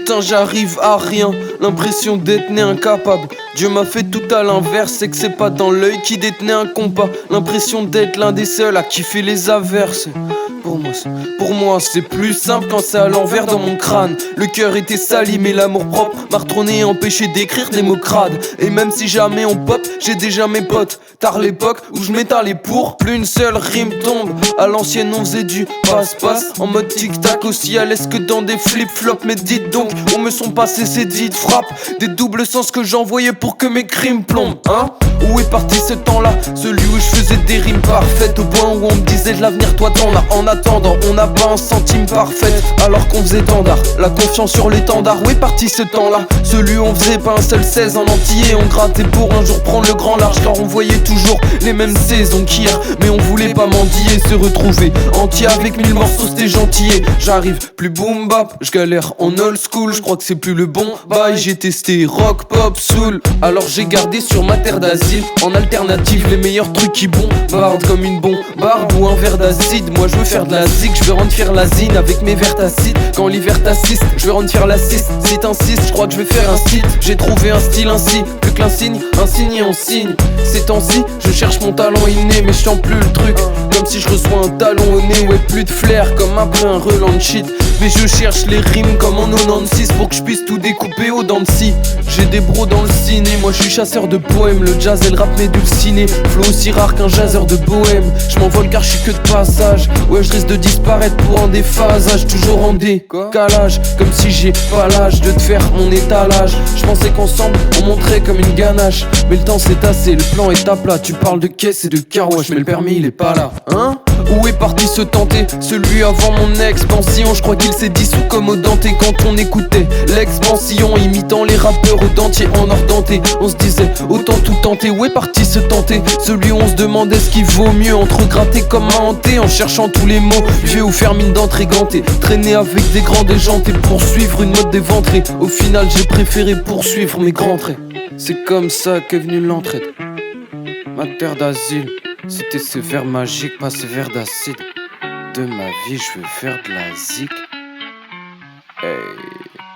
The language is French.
putain j'arrive à rien, l'impression d'être né incapable. Dieu m'a fait tout à l'inverse, c'est que c'est pas dans l'œil qui détenait un compas. L'impression d'être l'un des seuls à kiffer les averses. Pour moi c'est plus simple quand c'est à l'envers dans mon crâne. Le cœur était sali mais l'amour propre m'a retourné et empêché d'écrire des mots crades. Et même si jamais on pop, j'ai déjà mes potes. Tard l'époque où je m'étalais pour plus une seule rime tombe. À l'ancienne on faisait du passe-passe en mode tic-tac, aussi à l'aise que dans des flip-flops. Mais dites donc, où me sont passées ces dites frappes, des doubles sens que j'envoyais pour que mes crimes plombent, hein? Où est parti ce temps-là, celui où je faisais des rimes parfaites, au point où on me disait de l'avenir toi t'en as. En attendant, on n'a pas un centime parfait, alors qu'on faisait tant d'art, la confiance sur l'étendard. Où est parti ce temps-là, celui où on faisait pas un seul 16 en entier. On grattait pour un jour prendre le grand large, car on voyait toujours les mêmes saisons qu'hier. Mais on voulait pas mendier, se retrouver entier avec 1000 morceaux, c'était gentil. J'arrive plus boom bap, je galère en old school, je crois que c'est plus le bon bail. J'ai testé rock, pop, soul, alors j'ai gardé sur ma terre d'asile en alternative les meilleurs trucs qui bombardent comme une bombarde ou un verre d'acide. Moi je veux faire de la zig, je veux rendre fier la zine avec mes verres tacites. Quand l'hiver t'assiste, je veux rendre fier la ciste. Si t'insistes, je crois que je vais faire un site. J'ai trouvé un style ainsi, plus qu'un signe, un signe et on signe. Ces temps-ci, je cherche mon talent inné, mais je sens plus le truc. Comme si je reçois un talon au nez, ouais plus de flair comme après un relan shit. Mais je cherche les rimes comme en 96 pour que je puisse tout découper aux dents de scie. J'ai des bros dans le ciné, moi je suis chasseur de poèmes. Le jazz et le rap m'édulciné, flow aussi rare qu'un jazzeur de bohème. Je m'envole car je suis que de passage, ouais je risque de disparaître pour un déphasage. Toujours en décalage, comme si j'ai pas l'âge de te faire mon étalage. Je pensais qu'ensemble on monterait comme une ganache, mais le temps s'est tassé, le plan est à plat. Tu parles de caisse et de carouage, mais le permis il est pas là, hein? Où est parti ce tenté, celui avant mon expansion? Je crois qu'il s'est dissous comme au denté quand on écoutait l'expansion, imitant les rappeurs au dentier en or denté. On se disait autant tout tenter. Où est parti ce tenté, celui où on se demandait ce qui vaut mieux entre gratter comme un hanté en cherchant tous les mots vieux ou faire mine d'entrée gantée, traîner avec des grands déjantés, poursuivre une mode d'éventrée. Au final j'ai préféré poursuivre mes grands traits. C'est comme ça qu'est venue l'entraide. Ma terre d'asile, c'était ces vers magiques, pas ces vers d'acide. De ma vie, je veux faire de la zik. Hey.